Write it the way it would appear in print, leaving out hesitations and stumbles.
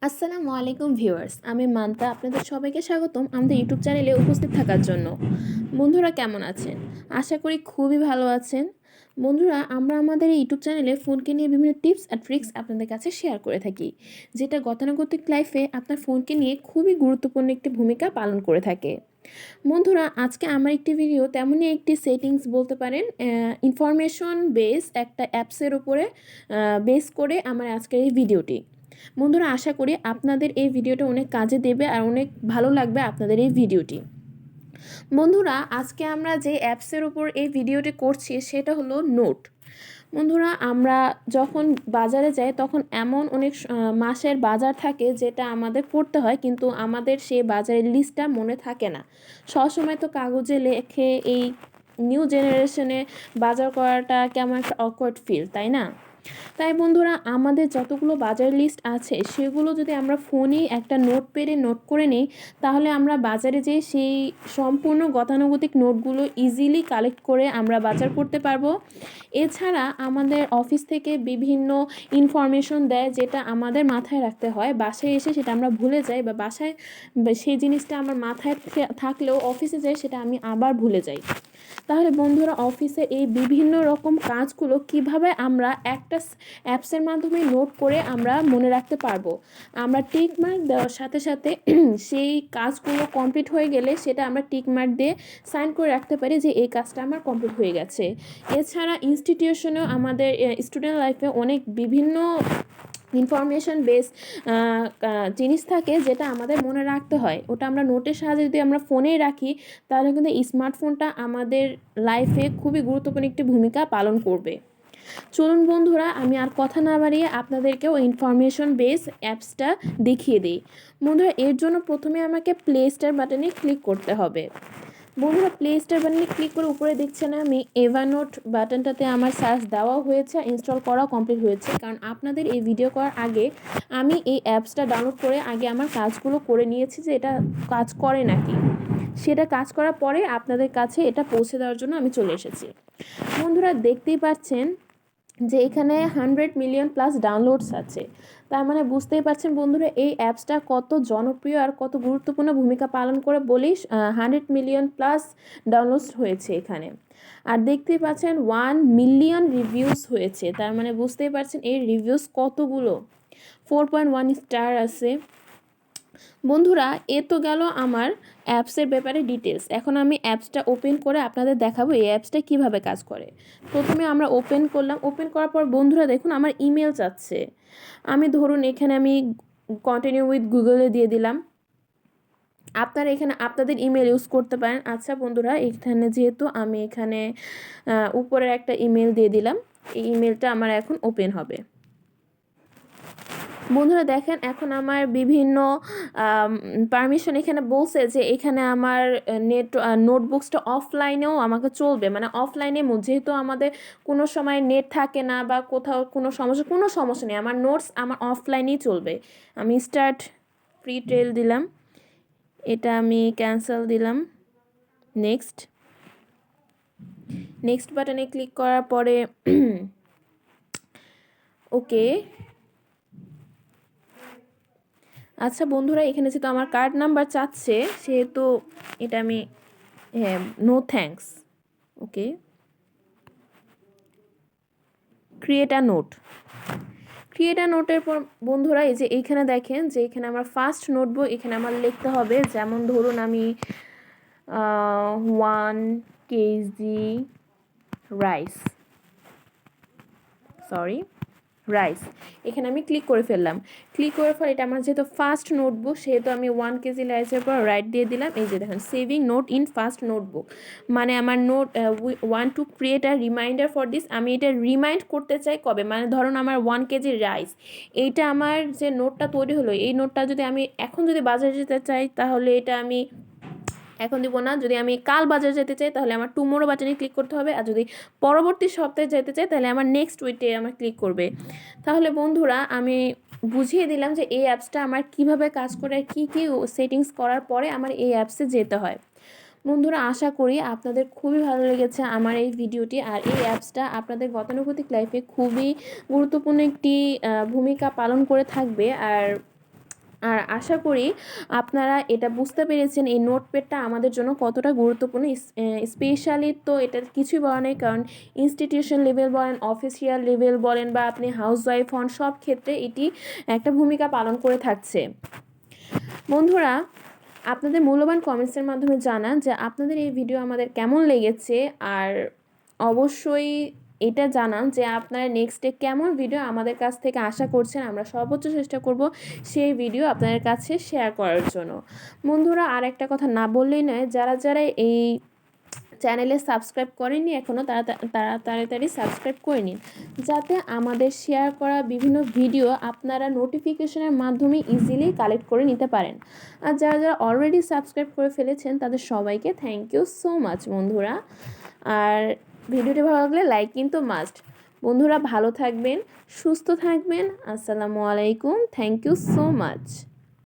আসসালামু আলাইকুম ভিউয়ার্স, আমি মান্তা। আপনাদের সবাইকে স্বাগতম আমাদের ইউটিউব চ্যানেলে উপস্থিত থাকার জন্য। বন্ধুরা কেমন আছেন? আশা করি খুবই ভালো আছেন। বন্ধুরা, আমরা আমাদের এই ইউটিউব চ্যানেলে ফোনকে নিয়ে বিভিন্ন টিপস আর ট্রিক্স আপনাদের কাছে শেয়ার করে থাকি, যেটা গতানুগতিক লাইফে আপনার ফোনকে নিয়ে খুবই গুরুত্বপূর্ণ একটি ভূমিকা পালন করে থাকে। বন্ধুরা, আজকে আমার একটি ভিডিও তেমনই একটি সেটিংস বলতে পারেন, ইনফরমেশন বেস একটা অ্যাপসের উপরে বেস করে আমার আজকের এই ভিডিওটি। বন্ধুরা, আশা করি আপনাদের এই ভিডিওটা অনেক কাজে দেবে আর অনেক ভালো লাগবে আপনাদের এই ভিডিওটি। বন্ধুরা, আজকে আমরা যে অ্যাপসের উপর এই ভিডিওটি করছি সেটা হলো নোট। বন্ধুরা, আমরা যখন বাজারে যাই তখন এমন অনেক মাসের বাজার থাকে যেটা আমাদের পড়তে হয়, কিন্তু আমাদের সেই বাজারের লিস্টটা মনে থাকে না। সবসময় তো কাগজে লেখে এই নিউ জেনারেশনে বাজার করাটা কেমন একটা অকওয়ার্ড ফিল, তাই না? তাই বন্ধুরা, আমাদের যতগুলো বাজার লিস্ট আছে সেগুলো যদি আমরা ফোনেই একটা নোট পেরে নোট করে নিই, তাহলে আমরা বাজারে যেয়ে সেই সম্পূর্ণ গতানুগতিক নোটগুলো ইজিলি কালেক্ট করে আমরা বাজার করতে পারবো। এছাড়া আমাদের অফিস থেকে বিভিন্ন ইনফরমেশন দেয় যেটা আমাদের মাথায় রাখতে হয়, বাসায় এসে সেটা আমরা ভুলে যাই, বা বাসায় সেই জিনিসটা আমার মাথায় থাকলেও অফিসে যাই সেটা আমি আবার ভুলে যাই। তাহলে বন্ধুরা, অফিসে এই বিভিন্ন রকম কাজগুলো কিভাবে আমরা একটা অ্যাপসের মাধ্যমে নোট করে আমরা মনে রাখতে পারবো। আমরা টিক মার্ক দেওয়ার সাথে সাথে সেই কাজগুলো কমপ্লিট হয়ে গেলে সেটা আমরা টিক মার্ক দিয়ে সাইন করে রাখতে পারি যে এই কাজটা আমার কমপ্লিট হয়ে গেছে। এছাড়া ইনস্টিটিউশনেও আমাদের স্টুডেন্ট লাইফে অনেক বিভিন্ন ইনফরমেশন বেস জিনিস থাকে যেটা আমাদের মনে রাখতে হয়। ওটা আমরা নোটের সাহায্যে যদি আমরা ফোনেই রাখি, তাহলে কিন্তু স্মার্টফোনটা আমাদের লাইফে খুবই গুরুত্বপূর্ণ একটি ভূমিকা পালন করবে। চলুন বন্ধুরা, আমি আর কথা না বাড়িয়ে আপনাদেরকেও ইনফরমেশন বেস অ্যাপসটা দেখিয়ে দিই। বন্ধুরা, এর জন্য প্রথমে আমাকে প্লে স্টোর বাটনে ক্লিক করতে হবে। বন্ধুরা, প্লে স্টোর বাটনে ক্লিক করে উপরে দেখছেন আমি এভারনোট বাটনটাতে আমার সার্চ দেওয়া হয়েছে, ইনস্টল করা কমপ্লিট হয়েছে। কারণ আপনাদের এই ভিডিও করার আগে আমি এই অ্যাপসটা ডাউনলোড করে আগে আমার কাজগুলো করে নিয়েছি যে এটা কাজ করে নাকি। সেটা কাজ করার পরে আপনাদের কাছে এটা পৌঁছে দেওয়ার জন্য আমি চলে এসেছি। বন্ধুরা, দেখতেই পাচ্ছেন যে এখানে 100 মিলিয়ন প্লাস ডাউনলোডস আছে। তার মানে বুঝতেই পারছেন বন্ধুরা, এই অ্যাপসটা কত জনপ্রিয় আর কত গুরুত্বপূর্ণ ভূমিকা পালন করে বলেই 100 মিলিয়ন প্লাস ডাউনলোডস হয়েছে এখানে। আর দেখতেই পাচ্ছেন 1 মিলিয়ন রিভিউস হয়েছে। তার মানে বুঝতেই পারছেন এই রিভিউস কতগুলো। 4.1 স্টার আছে। বন্ধুরা, এ তো গেল আমার অ্যাপসের ব্যাপারে ডিটেলস। এখন আমি অ্যাপসটা ওপেন করে আপনাদের দেখাবো এই অ্যাপসটা কীভাবে কাজ করে। প্রথমে আমরা ওপেন করলাম। ওপেন করার পর বন্ধুরা দেখুন আমার ইমেল চাচ্ছে। আমি ধরুন এখানে আমি কন্টিনিউ উইথ গুগলে দিয়ে দিলাম। আপনারা এখানে আপনাদের ইমেল ইউজ করতে পারেন। আচ্ছা বন্ধুরা, এখানে যেহেতু আমি এখানে উপরের একটা ইমেল দিয়ে দিলাম, এই ইমেলটা আমার এখন ওপেন হবে। বন্ধুরা দেখেন, এখন আমার বিভিন্ন পারমিশন এখানে বলছে যে এখানে আমার নোটবুকসটা অফলাইনেও আমাকে চলবে, মানে অফলাইনে যেহেতু আমাদের কোনো সময় নেট থাকে না বা কোথাও কোনো সমস্যা নেই, আমার নোটস আমার অফলাইনেই চলবে। আমি স্টার্ট ফ্রি ট্রেল দিলাম, এটা আমি ক্যান্সেল দিলাম। নেক্সট বাটনে ক্লিক করার পরে ওকে। আচ্ছা বন্ধুরা, এখানে যেহেতু আমার কার্ড নাম্বার চাচ্ছে সেহেতু এটা আমি no thanks. Okay, create a নোটের পর বন্ধুরা এই যে এইখানে দেখেন যে এখানে আমার ফার্স্ট নোটবুক, এখানে আমার লিখতে হবে। যেমন ধরুন আমি 1 কেজি রাইস এখানে আমি ক্লিক করে ফেললাম। ক্লিক করার পর এটা আমার যেহেতু ফার্স্ট নোটবুক সেহেতু আমি 1 কেজি রাইসের পর রাইট দিয়ে দিলাম। এই যে দেখেন saving note in first notebook, মানে আমার note one to create a reminder for this. আমি এটা রিমাইন্ড করতে চাই কবে, মানে ধরুন আমার 1 কেজি রাইস, এইটা আমার যে নোটটা তৈরি হলো এই নোটটা যদি আমি এখন যদি বাজারে যেতে চাই তাহলে এটা আমি এখন দিব না। যদি আমি কাল বাজার যেতে চাই তাহলে আমার টুমোরো বাটনে ক্লিক করতে হবে, আর যদি পরবর্তী সপ্তাহে যেতে চাই তাহলে আমার নেক্সট উইকে আমার ক্লিক করবে। তাহলে বন্ধুরা, আমি বুঝিয়ে দিলাম যে এই অ্যাপসটা আমার কিভাবে কাজ করে আর কী কী সেটিংস করার পরে আমার এই অ্যাপসে যেতে হয়। বন্ধুরা, আশা করি আপনাদের খুবই ভালো লেগেছে আমার এই ভিডিওটি। আর এই অ্যাপসটা আপনাদের গতানুগতিক লাইফে খুবই গুরুত্বপূর্ণ একটি ভূমিকা পালন করে থাকবে। আর আর আশা করি আপনারা এটা বুঝতে পেরেছেন এই নোটপ্যাডটা আমাদের জন্য কতটা গুরুত্বপূর্ণ। স্পেশালি তো এটা কিছুই বলা নেই, কারণ ইনস্টিটিউশন লেভেল বলেন, অফিসিয়াল লেভেল বলেন, বা আপনি হাউসওয়াইফ হন, সব ক্ষেত্রে এটি একটা ভূমিকা পালন করে থাকছে। বন্ধুরা, আপনাদের মূল্যবান কমেন্টসের মাধ্যমে জানান যে আপনাদের এই ভিডিও আমাদের কেমন লেগেছে, আর অবশ্যই এটা জানান যে আপনারা নেক্সটে কেমন ভিডিও আমাদের কাছ থেকে আশা করছেন। আমরা সর্বোচ্চ চেষ্টা করব সেই ভিডিও আপনাদের কাছে শেয়ার করার জন্য। বন্ধুরা, আর একটা কথা না বললেই নয়, যারা যারা এই চ্যানেলে সাবস্ক্রাইব করেননি এখনও, তারা তাড়াতাড়ি সাবস্ক্রাইব করে নিন, যাতে আমাদের শেয়ার করা বিভিন্ন ভিডিও আপনারা নোটিফিকেশনের মাধ্যমে ইজিলি কালেক্ট করে নিতে পারেন। আর যারা যারা অলরেডি সাবস্ক্রাইব করে ফেলেছেন তাদের সবাইকে থ্যাংক ইউ সো মাচ বন্ধুরা। আর ভিডিওটি ভালো লাগলে লাইক কিন্তু মাস্ট। বন্ধুরা, ভালো থাকবেন, সুস্থ থাকবেন। আসসালামু আলাইকুম, থ্যাংক ইউ সো মাচ।